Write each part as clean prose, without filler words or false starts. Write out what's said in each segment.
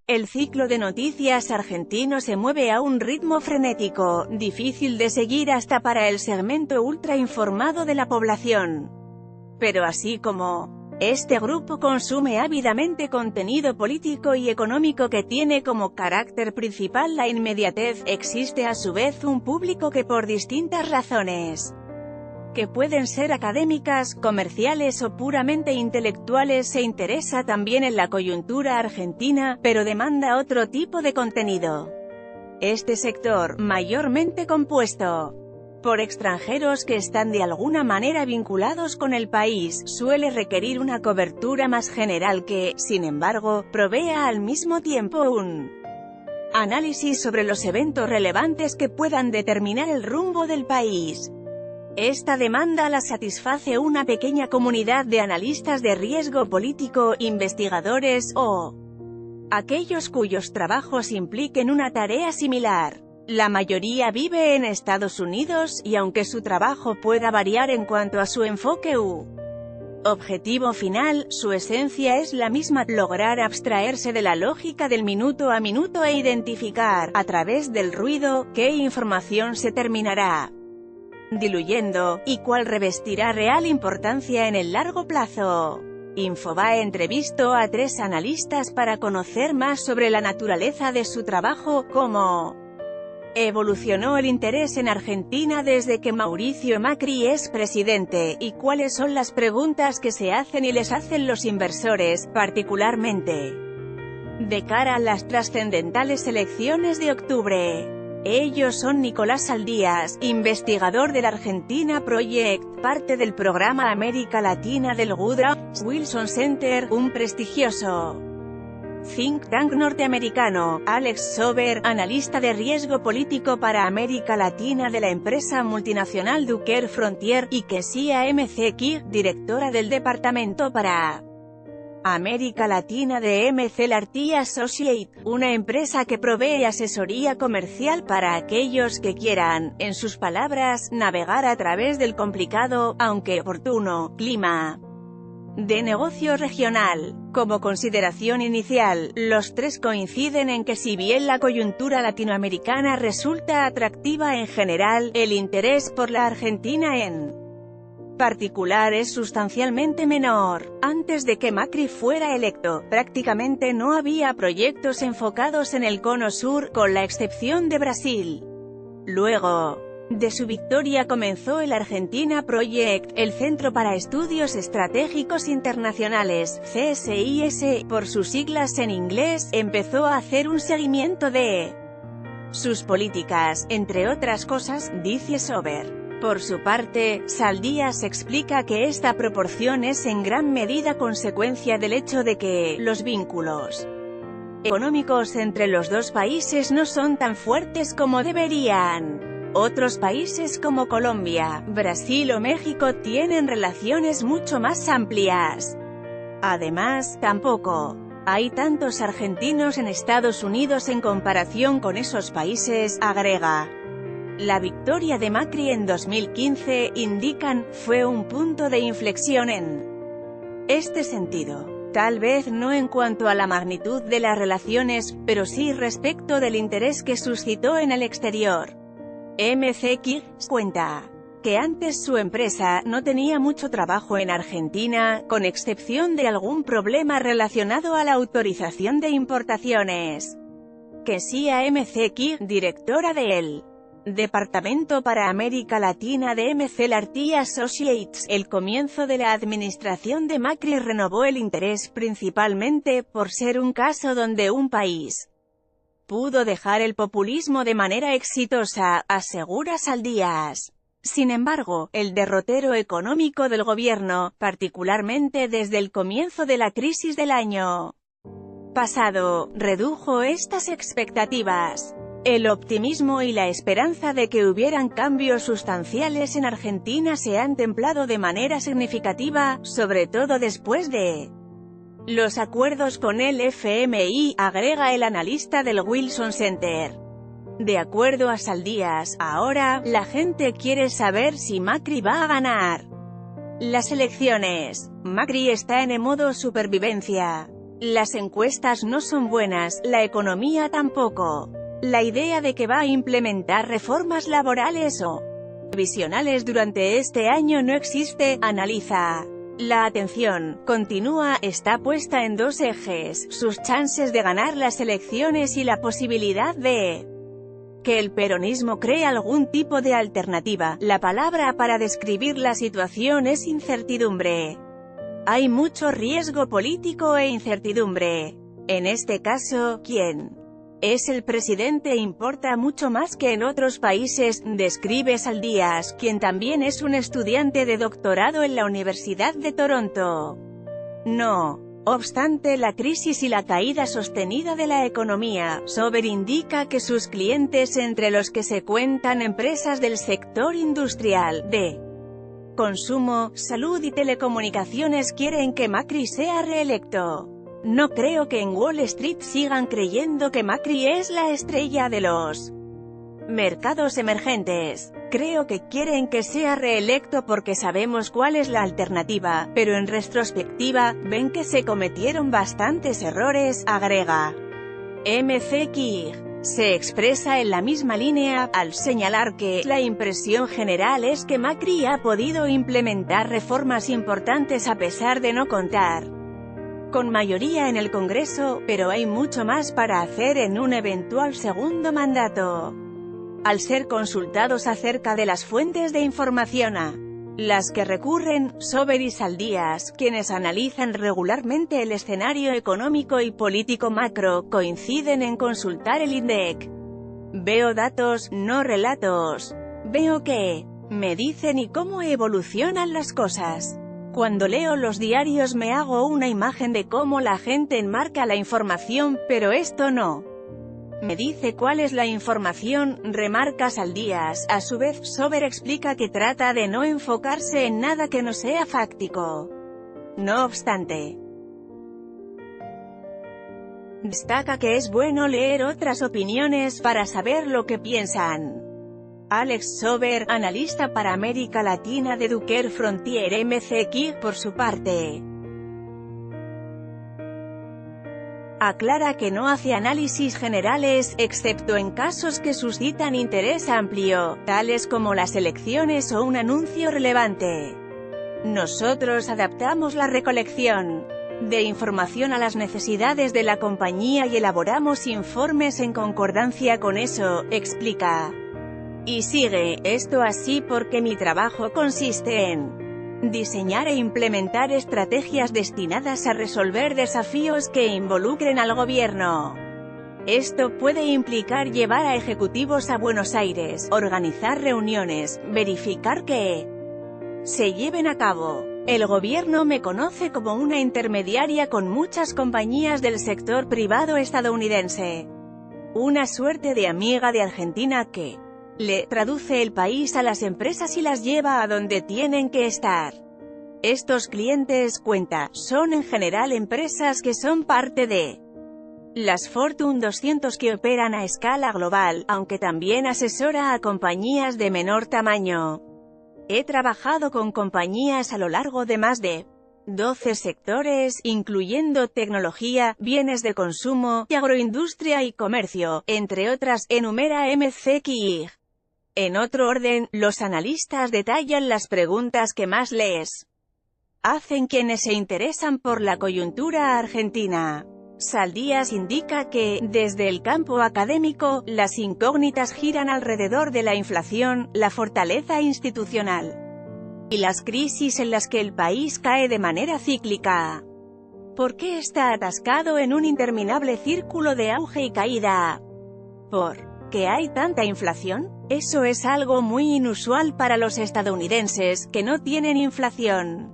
El ciclo de noticias argentino se mueve a un ritmo frenético, difícil de seguir hasta para el segmento ultra informado de la población. Pero así como este grupo consume ávidamente contenido político y económico que tiene como carácter principal la inmediatez, existe a su vez un público que por distintas razones, que pueden ser académicas, comerciales o puramente intelectuales, se interesa también en la coyuntura argentina, pero demanda otro tipo de contenido. Este sector, mayormente compuesto por extranjeros que están de alguna manera vinculados con el país, suele requerir una cobertura más general que, sin embargo, provea al mismo tiempo un análisis sobre los eventos relevantes que puedan determinar el rumbo del país. Esta demanda la satisface una pequeña comunidad de analistas de riesgo político, investigadores, o aquellos cuyos trabajos impliquen una tarea similar. La mayoría vive en Estados Unidos, y aunque su trabajo pueda variar en cuanto a su enfoque u objetivo final, su esencia es la misma: lograr abstraerse de la lógica del minuto a minuto e identificar, a través del ruido, qué información se terminará diluyendo, y cuál revestirá real importancia en el largo plazo. Infobae entrevistó a 3 analistas para conocer más sobre la naturaleza de su trabajo, cómo evolucionó el interés en Argentina desde que Mauricio Macri es presidente, y cuáles son las preguntas que se hacen y les hacen los inversores, particularmente de cara a las trascendentales elecciones de octubre. Ellos son Nicolás Saldías, investigador del Argentina Project, parte del programa América Latina del Woodrow Wilson Center, un prestigioso think tank norteamericano; Alex Sober, analista de riesgo político para América Latina de la empresa multinacional Duquer Frontier; y Kessia M.C. directora del departamento para América Latina de MC-Larty Associates, una empresa que provee asesoría comercial para aquellos que quieran, en sus palabras, navegar a través del complicado, aunque oportuno, clima de negocio regional. Como consideración inicial, los 3 coinciden en que si bien la coyuntura latinoamericana resulta atractiva en general, el interés por la Argentina en particular es sustancialmente menor. Antes de que Macri fuera electo, prácticamente no había proyectos enfocados en el Cono Sur, con la excepción de Brasil. Luego de su victoria comenzó el Argentina Project, el Centro para Estudios Estratégicos Internacionales, CSIS, por sus siglas en inglés, empezó a hacer un seguimiento de sus políticas, entre otras cosas, dice Sober. Por su parte, Saldías explica que esta proporción es en gran medida consecuencia del hecho de que los vínculos económicos entre los 2 países no son tan fuertes como deberían. Otros países como Colombia, Brasil o México tienen relaciones mucho más amplias. Además, tampoco hay tantos argentinos en Estados Unidos en comparación con esos países, agrega. La victoria de Macri en 2015, indican, fue un punto de inflexión en este sentido. Tal vez no en cuanto a la magnitud de las relaciones, pero sí respecto del interés que suscitó en el exterior. MCX cuenta que antes su empresa no tenía mucho trabajo en Argentina, con excepción de algún problema relacionado a la autorización de importaciones. Kessia MCX, directora de él. Departamento para América Latina de MC-Larty Associates, el comienzo de la administración de Macri renovó el interés principalmente por ser un caso donde un país pudo dejar el populismo de manera exitosa, asegura Saldías. Sin embargo, el derrotero económico del gobierno, particularmente desde el comienzo de la crisis del año pasado, redujo estas expectativas. El optimismo y la esperanza de que hubieran cambios sustanciales en Argentina se han templado de manera significativa, sobre todo después de los acuerdos con el FMI, agrega el analista del Wilson Center. De acuerdo a Saldías, ahora, la gente quiere saber si Macri va a ganar las elecciones. Macri está en modo supervivencia. Las encuestas no son buenas, la economía tampoco. La idea de que va a implementar reformas laborales o provisionales durante este año no existe, analiza. La atención, continúa, está puesta en dos ejes: sus chances de ganar las elecciones y la posibilidad de que el peronismo cree algún tipo de alternativa. La palabra para describir la situación es incertidumbre. Hay mucho riesgo político e incertidumbre. En este caso, ¿quién es el presidente importa mucho más que en otros países, describe Saldías, quien también es un estudiante de doctorado en la Universidad de Toronto. No obstante la crisis y la caída sostenida de la economía, Sober indica que sus clientes, entre los que se cuentan empresas del sector industrial, de consumo, salud y telecomunicaciones, quieren que Macri sea reelecto. No creo que en Wall Street sigan creyendo que Macri es la estrella de los mercados emergentes. Creo que quieren que sea reelecto porque sabemos cuál es la alternativa, pero en retrospectiva, ven que se cometieron bastantes errores, agrega. McKeag se expresa en la misma línea, al señalar que la impresión general es que Macri ha podido implementar reformas importantes a pesar de no contar con mayoría en el Congreso, pero hay mucho más para hacer en un eventual segundo mandato. Al ser consultados acerca de las fuentes de información a las que recurren, Sober y Saldías, quienes analizan regularmente el escenario económico y político macro, coinciden en consultar el INDEC. Veo datos, no relatos. Veo qué me dicen y cómo evolucionan las cosas. Cuando leo los diarios me hago una imagen de cómo la gente enmarca la información, pero esto no me dice cuál es la información, remarca Saldías. A su vez, Sober explica que trata de no enfocarse en nada que no sea fáctico. No obstante, destaca que es bueno leer otras opiniones para saber lo que piensan. Alex Sober, analista para América Latina de Educare Frontier McKeag, por su parte, aclara que no hace análisis generales, excepto en casos que suscitan interés amplio, tales como las elecciones o un anuncio relevante. Nosotros adaptamos la recolección de información a las necesidades de la compañía y elaboramos informes en concordancia con eso, explica. Y sigue, esto así porque mi trabajo consiste en diseñar e implementar estrategias destinadas a resolver desafíos que involucren al gobierno. Esto puede implicar llevar a ejecutivos a Buenos Aires, organizar reuniones, verificar que se lleven a cabo. El gobierno me conoce como una intermediaria con muchas compañías del sector privado estadounidense. Una suerte de amiga de Argentina que le traduce el país a las empresas y las lleva a donde tienen que estar. Estos clientes, cuenta, son en general empresas que son parte de las Fortune 200 que operan a escala global, aunque también asesora a compañías de menor tamaño. He trabajado con compañías a lo largo de más de 12 sectores, incluyendo tecnología, bienes de consumo, y agroindustria y comercio, entre otras, enumera McKeag. En otro orden, los analistas detallan las preguntas que más les hacen quienes se interesan por la coyuntura argentina. Saldías indica que, desde el campo académico, las incógnitas giran alrededor de la inflación, la fortaleza institucional y las crisis en las que el país cae de manera cíclica. ¿Por qué está atascado en un interminable círculo de auge y caída? ¿Por qué hay tanta inflación? Eso es algo muy inusual para los estadounidenses, que no tienen inflación.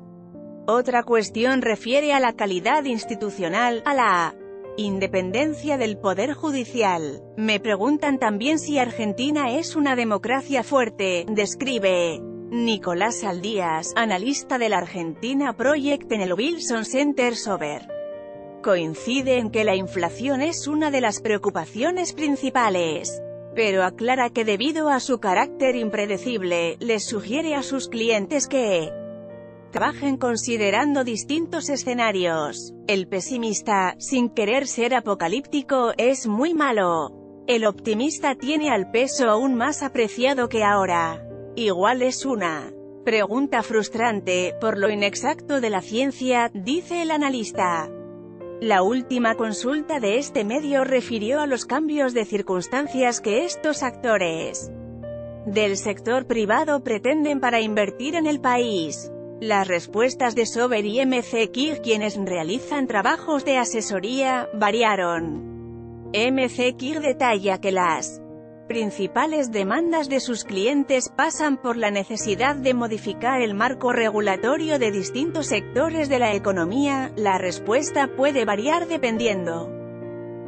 Otra cuestión refiere a la calidad institucional, a la independencia del poder judicial. Me preguntan también si Argentina es una democracia fuerte, describe Nicolás Saldías, analista del Argentina Project en el Wilson Center. Sober coincide en que la inflación es una de las preocupaciones principales, pero aclara que debido a su carácter impredecible, les sugiere a sus clientes que Trabajen considerando distintos escenarios. El pesimista, sin querer ser apocalíptico, es muy malo. El optimista tiene al peso aún más apreciado que ahora. Igual es una pregunta frustrante, por lo inexacto de la ciencia, dice el analista. La última consulta de este medio refirió a los cambios de circunstancias que estos actores del sector privado pretenden para invertir en el país. Las respuestas de Sober y McKinsey, quienes realizan trabajos de asesoría, variaron. McKinsey detalla que las principales demandas de sus clientes pasan por la necesidad de modificar el marco regulatorio de distintos sectores de la economía. La respuesta puede variar dependiendo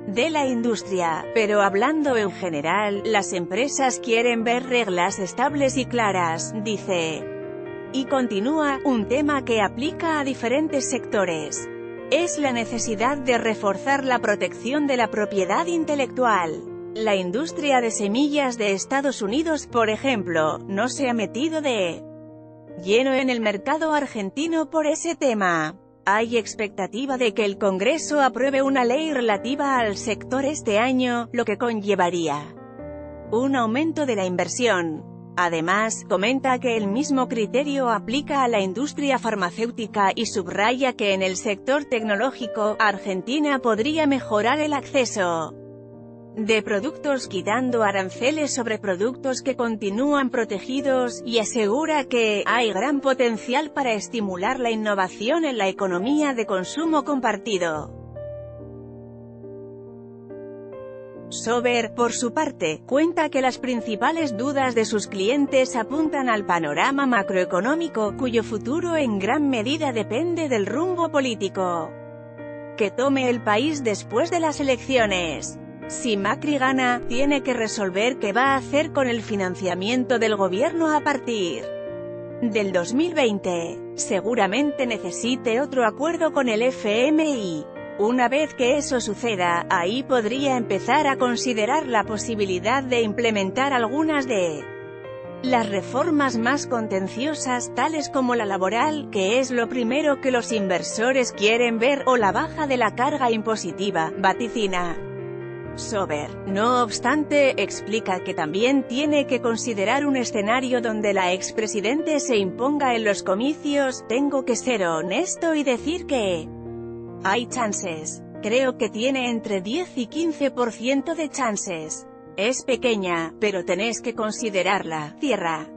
de la industria, pero hablando en general, las empresas quieren ver reglas estables y claras, dice. Y continúa, un tema que aplica a diferentes sectores es la necesidad de reforzar la protección de la propiedad intelectual. La industria de semillas de Estados Unidos, por ejemplo, no se ha metido de lleno en el mercado argentino por ese tema. Hay expectativa de que el Congreso apruebe una ley relativa al sector este año, lo que conllevaría un aumento de la inversión. Además, comenta que el mismo criterio aplica a la industria farmacéutica y subraya que en el sector tecnológico, Argentina podría mejorar el acceso de productos quitando aranceles sobre productos que continúan protegidos, y asegura que hay gran potencial para estimular la innovación en la economía de consumo compartido. Sober, por su parte, cuenta que las principales dudas de sus clientes apuntan al panorama macroeconómico, cuyo futuro en gran medida depende del rumbo político que tome el país después de las elecciones. Si Macri gana, tiene que resolver qué va a hacer con el financiamiento del gobierno a partir del 2020. Seguramente necesite otro acuerdo con el FMI. Una vez que eso suceda, ahí podría empezar a considerar la posibilidad de implementar algunas de las reformas más contenciosas, tales como la laboral, que es lo primero que los inversores quieren ver, o la baja de la carga impositiva, vaticina Sober. No obstante, explica que también tiene que considerar un escenario donde la expresidente se imponga en los comicios. Tengo que ser honesto y decir que hay chances. Creo que tiene entre 10 y 15% de chances. Es pequeña, pero tenés que considerarla. Cierra.